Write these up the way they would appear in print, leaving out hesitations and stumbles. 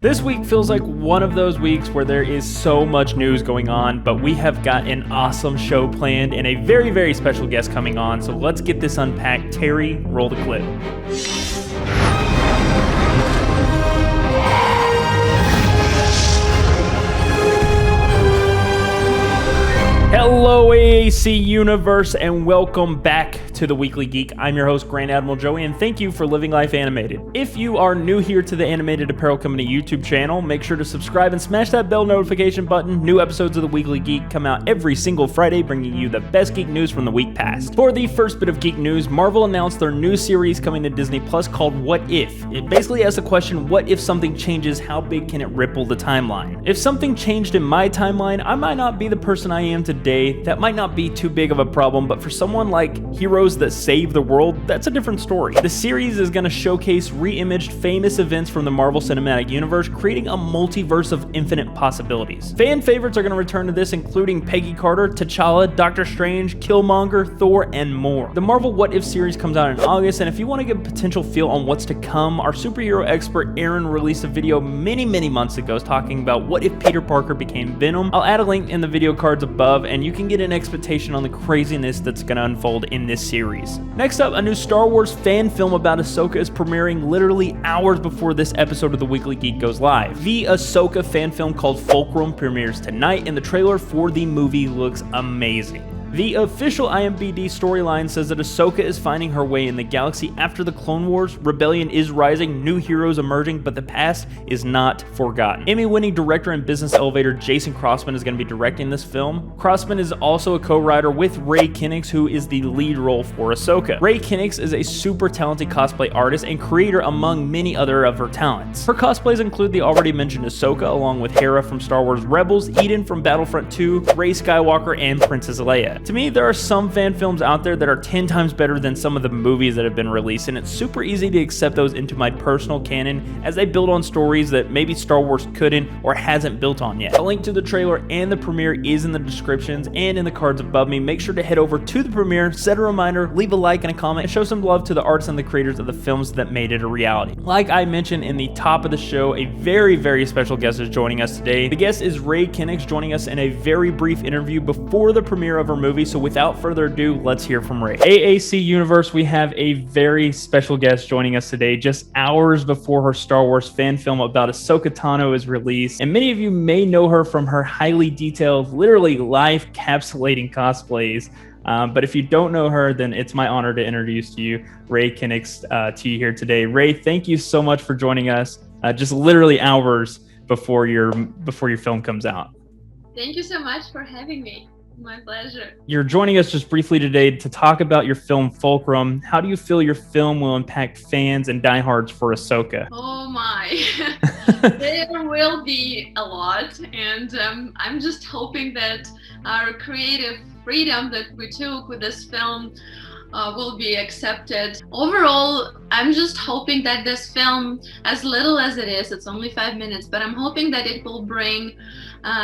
This week feels like one of those weeks where there is so much news going on, but we have got an awesome show planned and a very, very special guest coming on. So let's get this unpacked. Terry, roll the clip. Hello AAC Universe and welcome back to The Weekly Geek. I'm your host Grand Admiral Joey and thank you for living life animated. If you are new here to the Animated Apparel Company YouTube channel, make sure to subscribe and smash that bell notification button. New episodes of The Weekly Geek come out every single Friday, bringing you the best geek news from the week past. For the first bit of geek news, Marvel announced their new series coming to Disney Plus called What If? It basically asks the question, what if something changes, how big can it ripple the timeline? If something changed in my timeline, I might not be the person I am today. That might not be too big of a problem, but for someone like heroes that save the world, that's a different story. The series is going to showcase re-imaged famous events from the Marvel Cinematic Universe, creating a multiverse of infinite possibilities. Fan favorites are going to return to this, including Peggy Carter, T'Challa, Doctor Strange, Killmonger, Thor, and more. The Marvel What If series comes out in August, and if you want to get a potential feel on what's to come, our superhero expert Aaron released a video many months ago talking about what if Peter Parker became Venom. I'll add a link in the video cards above, and you can get an expectation on the craziness that's going to unfold in this series. Next up, a new Star Wars fan film about Ahsoka is premiering literally hours before this episode of The Weekly Geek goes live. The Ahsoka fan film called Fulcrum premieres tonight, and the trailer for the movie looks amazing. The official IMDb storyline says that Ahsoka is finding her way in the galaxy after the Clone Wars, rebellion is rising, new heroes emerging, but the past is not forgotten. Emmy-winning director and business elevator Jason Crossman is going to be directing this film. Crossman is also a co-writer with Ray Kinix, who is the lead role for Ahsoka. Ray Kinix is a super talented cosplay artist and creator among many other of her talents. Her cosplays include the already mentioned Ahsoka, along with Hera from Star Wars Rebels, Eden from Battlefront 2, Rey Skywalker, and Princess Leia. To me, there are some fan films out there that are 10 times better than some of the movies that have been released, and it's super easy to accept those into my personal canon as they build on stories that maybe Star Wars couldn't or hasn't built on yet. A link to the trailer and the premiere is in the descriptions and in the cards above me. Make sure to head over to the premiere, set a reminder, leave a like and a comment, and show some love to the artists and the creators of the films that made it a reality. Like I mentioned in the top of the show, a very special guest is joining us today. The guest is Ray Kinix, joining us in a very brief interview before the premiere of her movie. So without further ado, let's hear from Ray. AAC Universe, we have a very special guest joining us today, just hours before her Star Wars fan film about Ahsoka Tano is released. And many of you may know her from her highly detailed, literally life-capsulating cosplays. But if you don't know her, then it's my honor to introduce to you Ray Kinix to you here today. Ray, thank you so much for joining us just literally hours before your film comes out. Thank you so much for having me. My pleasure. You're joining us just briefly today to talk about your film Fulcrum. How do you feel your film will impact fans and diehards for Ahsoka? Oh my, there will be a lot, and I'm just hoping that our creative freedom that we took with this film will be accepted. Overall, I'm just hoping that this film, as little as it is, it's only 5 minutes, but I'm hoping that it will bring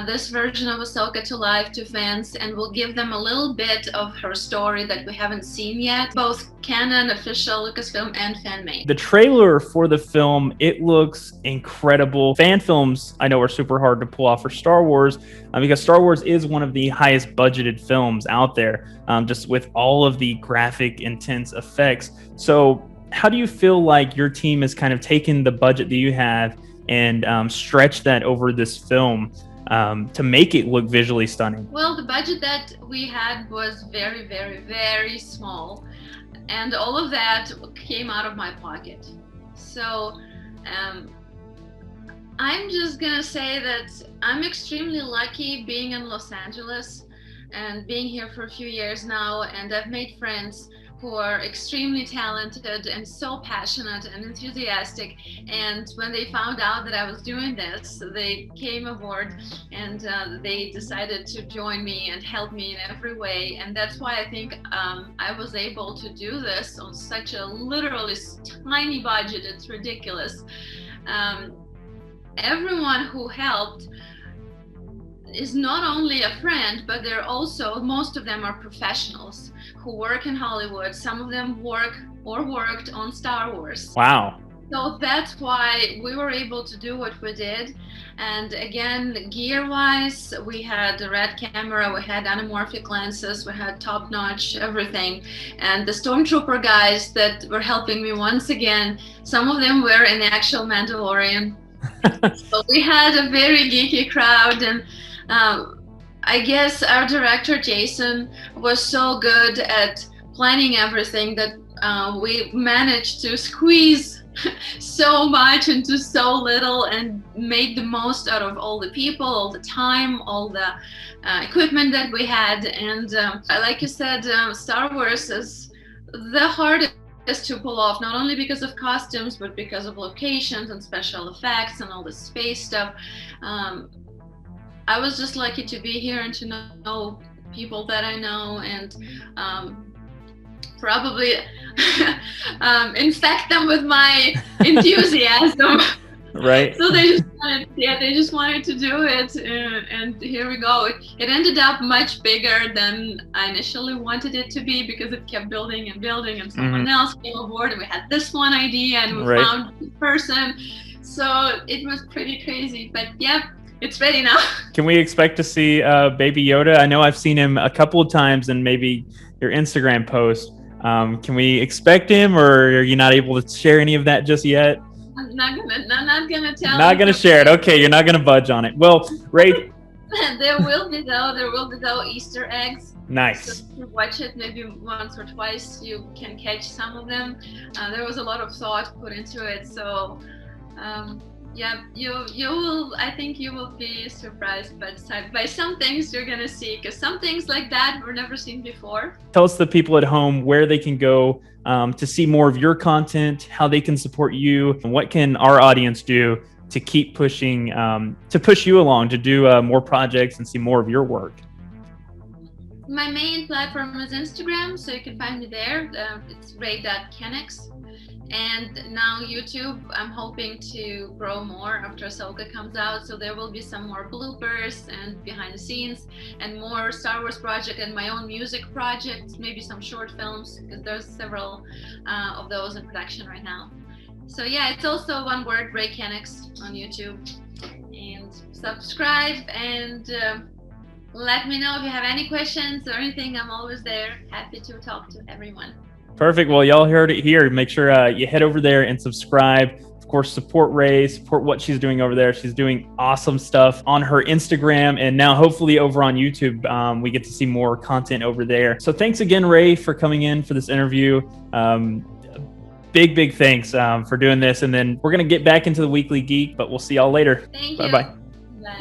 this version of Ahsoka to life to fans and will give them a little bit of her story that we haven't seen yet, both canon, official, Lucasfilm, and fan-made. The trailer for the film, it looks incredible. Fan films, I know, are super hard to pull off for Star Wars because Star Wars is one of the highest budgeted films out there, just with all of the graphic, intense effects. So how do you feel like your team has kind of taken the budget that you have and stretched that over this film to make it look visually stunning? Well, the budget that we had was very small, and all of that came out of my pocket. So I'm just gonna say that I'm extremely lucky being in Los Angeles and being here for a few years now, and I've made friends who are extremely talented and so passionate and enthusiastic. And when they found out that I was doing this, they came aboard and they decided to join me and help me in every way. And that's why I think I was able to do this on such a literally tiny budget. It's ridiculous. Everyone who helped is not only a friend, but they're also, most of them are professionals who work in Hollywood. Some of them work or worked on Star Wars. Wow. So that's why we were able to do what we did. And again, gear-wise, we had a red camera, we had anamorphic lenses, we had top-notch everything. And the Stormtrooper guys that were helping me once again, some of them were in the actual Mandalorian. So we had a very geeky crowd, and I guess our director Jason was so good at planning everything that we managed to squeeze so much into so little and made the most out of all the people, all the time, all the equipment that we had. And like you said, Star Wars is the hardest to pull off, not only because of costumes, but because of locations and special effects and all the space stuff. I was just lucky to be here and to know people that I know, and probably infect them with my enthusiasm. Right. So they just wanted to do it, and here we go. It ended up much bigger than I initially wanted it to be, because it kept building and building, and someone else came aboard, and we had this one idea, and we found this person. So it was pretty crazy, but yeah, it's ready now. Can we expect to see Baby Yoda? I know I've seen him a couple of times in maybe your Instagram post. Can we expect him, or are you not able to share any of that just yet? I'm not gonna tell. Not gonna share it. Okay, you're not gonna budge on it. Well, Ray. There will be though Easter eggs. Nice. So if you watch it maybe once or twice, you can catch some of them. There was a lot of thought put into it, so yeah, you will. I think you will be surprised by some things you're gonna see, because some things like that were never seen before. Tell us, the people at home, where they can go to see more of your content, how they can support you, and what can our audience do to keep pushing, to push you along, to do more projects and see more of your work. My main platform is Instagram, so you can find me there. It's ray.kenix. And now YouTube, I'm hoping to grow more after Ahsoka comes out, so there will be some more bloopers and behind the scenes, and more Star Wars project and my own music projects, maybe some short films, because there's several of those in production right now. So yeah, it's also one word, Ray Kenix on YouTube. And subscribe, and let me know if you have any questions or anything. I'm always there, happy to talk to everyone. Perfect. Well, y'all heard it here. Make sure you head over there and subscribe. Of course, support Ray, support what she's doing over there. She's doing awesome stuff on her Instagram, and now hopefully over on YouTube, we get to see more content over there. So thanks again, Ray, for coming in for this interview. Big thanks for doing this. And then we're going to get back into the Weekly Geek, but we'll see y'all later. Thank you. Bye-bye. Bye.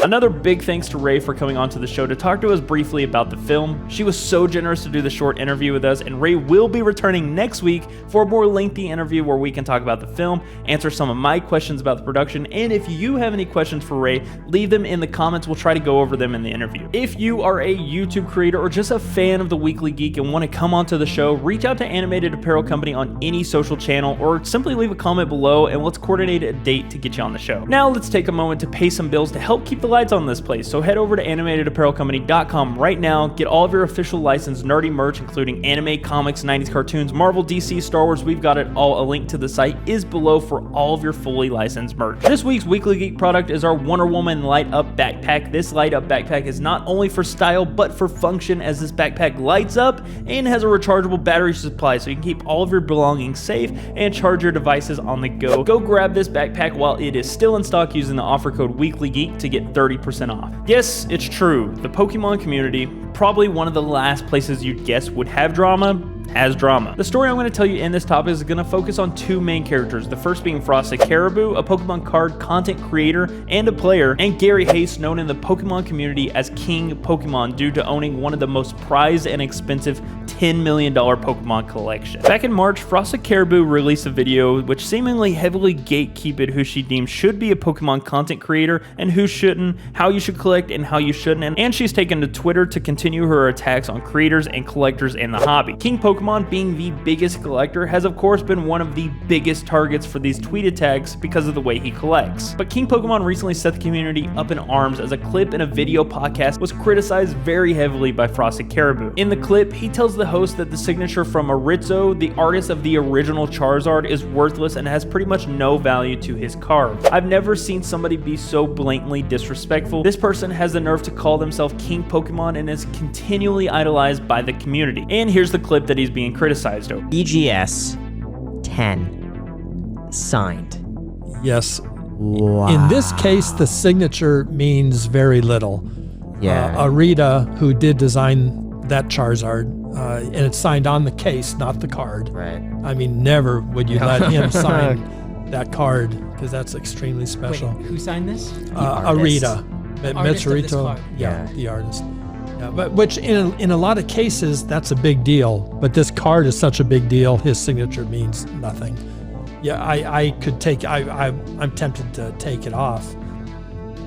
Another big thanks to Ray for coming onto the show to talk to us briefly about the film. She was so generous to do the short interview with us, and Ray will be returning next week for a more lengthy interview where we can talk about the film, answer some of my questions about the production, and if you have any questions for Ray, leave them in the comments. We'll try to go over them in the interview. If you are a YouTube creator or just a fan of the Weekly Geek and want to come onto the show, reach out to Animated Apparel Company on any social channel, or simply leave a comment below and let's coordinate a date to get you on the show. Now let's take a moment to pay some bills to help keep the lights on this place. So head over to animatedapparelcompany.com right now, get all of your official licensed nerdy merch, including anime, comics, 90s cartoons, Marvel, DC, Star Wars. We've got it all. A link to the site is below for all of your fully licensed merch. This week's Weekly Geek product is our Wonder Woman Light Up Backpack. This Light Up Backpack is not only for style, but for function, as this backpack lights up and has a rechargeable battery supply, so you can keep all of your belongings safe and charge your devices on the go. Go grab this backpack while it is still in stock using the offer code WeeklyGeek to get 30% off. Yes, it's true. The Pokemon community, probably one of the last places you'd guess would have drama, has drama. The story I'm going to tell you in this topic is going to focus on two main characters, the first being Frosted Caribou, a Pokemon card content creator and a player, and Garry, known in the Pokemon community as King Pokemon due to owning one of the most prized and expensive $10 million Pokemon collection. Back in March, Frosted Caribou released a video which seemingly heavily gatekeeped who she deemed should be a Pokemon content creator and who shouldn't, how you should collect and how you shouldn't, and she's taken to Twitter to continue her attacks on creators and collectors in the hobby. King Pokemon Pokemon, being the biggest collector, has of course been one of the biggest targets for these tweet attacks because of the way he collects. But King Pokemon recently set the community up in arms as a clip in a video podcast was criticized very heavily by Frosted Caribou. In the clip, he tells the host that the signature from Aritzo, the artist of the original Charizard, is worthless and has pretty much no value to his card. I've never seen somebody be so blatantly disrespectful. This person has the nerve to call themselves King Pokemon and is continually idolized by the community. And here's the clip that he's being criticized over. BGS 10 signed. Yes. Wow. In this case, the signature means very little. Yeah. Arita, who did design that Charizard, and it's signed on the case, not the card. Right. I mean, never would you let him sign that card, because that's extremely special. Wait, who signed this? Arita. Artist of this Mitsuhito. card. Yeah, the artist. Yeah, but which in a lot of cases, that's a big deal. But this card is such a big deal, his signature means nothing. Yeah, I'm tempted to take it off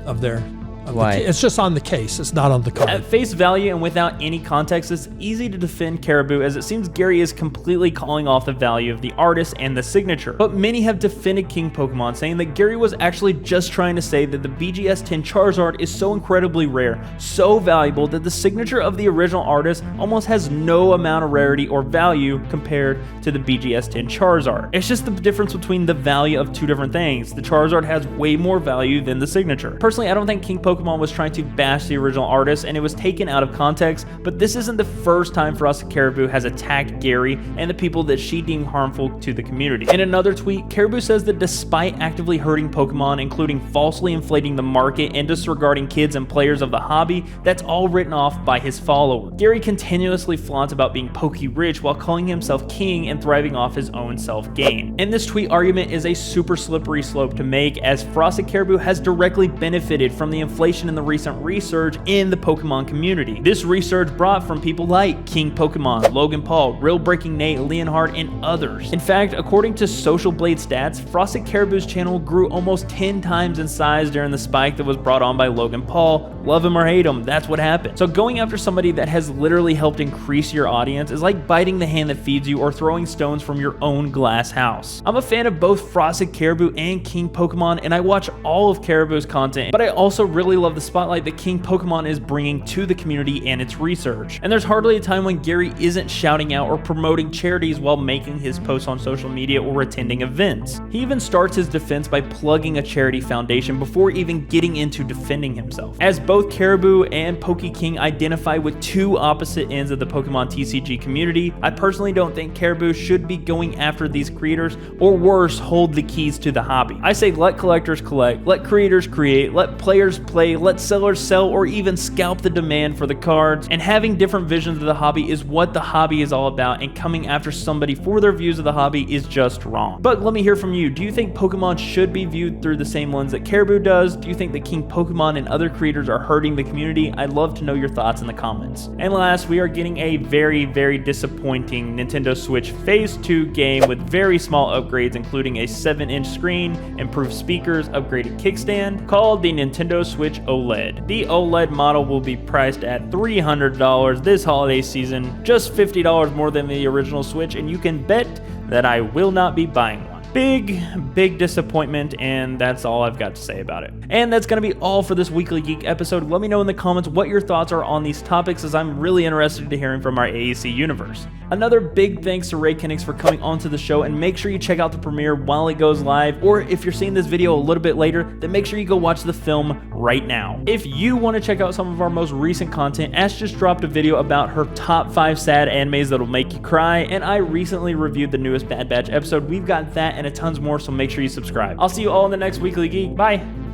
of there. Why? It's just on the case. It's not on the card. At face value and without any context, it's easy to defend Caribou, as it seems Garry is completely calling off the value of the artist and the signature. But many have defended King Pokemon, saying that Garry was actually just trying to say that the BGS 10 Charizard is so incredibly rare, so valuable, that the signature of the original artist almost has no amount of rarity or value compared to the BGS 10 Charizard. It's just the difference between the value of two different things. The Charizard has way more value than the signature. Personally, I don't think King Pokemon was trying to bash the original artist, and it was taken out of context, but this isn't the first time Frosted Caribou has attacked Garry and the people that she deemed harmful to the community. In another tweet, Caribou says that despite actively hurting Pokemon, including falsely inflating the market and disregarding kids and players of the hobby, that's all written off by his followers. Garry continuously flaunts about being Poke-rich while calling himself king and thriving off his own self-gain. And this tweet argument is a super slippery slope to make, as Frosted Caribou has directly benefited from the inflation in the recent resurge in the Pokemon community. This resurge brought from people like King Pokemon, Logan Paul, Real Breaking Nate, Leonhard, and others. In fact, according to Social Blade stats, Frosted Caribou's channel grew almost 10 times in size during the spike that was brought on by Logan Paul. Love him or hate him, that's what happened. So going after somebody that has literally helped increase your audience is like biting the hand that feeds you or throwing stones from your own glass house. I'm a fan of both Frosted Caribou and King Pokemon, and I watch all of Caribou's content, but I also really love the spotlight that King Pokemon is bringing to the community and its research. And there's hardly a time when Garry isn't shouting out or promoting charities while making his posts on social media or attending events. He even starts his defense by plugging a charity foundation before even getting into defending himself. As both Caribou and Pokeking identify with two opposite ends of the Pokemon TCG community, I personally don't think Caribou should be going after these creators, or worse, hold the keys to the hobby. I say let collectors collect, let creators create, let players play, let sellers sell, or even scalp the demand for the cards. And having different visions of the hobby is what the hobby is all about, and coming after somebody for their views of the hobby is just wrong. But let me hear from you. Do you think Pokemon should be viewed through the same lens that Caribou does? Do you think that King Pokemon and other creators are hurting the community? I'd love to know your thoughts in the comments. And last, we are getting a very, very disappointing Nintendo Switch Phase 2 game with very small upgrades, including a 7-inch screen, improved speakers, upgraded kickstand, called the Nintendo Switch OLED. The OLED model will be priced at $300 this holiday season, just $50 more than the original Switch, and you can bet that I will not be buying one. Big disappointment, and that's all I've got to say about it. And that's going to be all for this Weekly Geek episode. Let me know in the comments what your thoughts are on these topics, as I'm really interested in hearing from our AEC universe. Another big thanks to Ray Kinnix for coming onto the show, and make sure you check out the premiere while it goes live, or if you're seeing this video a little bit later, then make sure you go watch the film right now. If you want to check out some of our most recent content, Ash just dropped a video about her top 5 sad animes that'll make you cry, and I recently reviewed the newest Bad Batch episode. We've got that and a tons more, so make sure you subscribe. I'll see you all in the next Weekly Geek. Bye!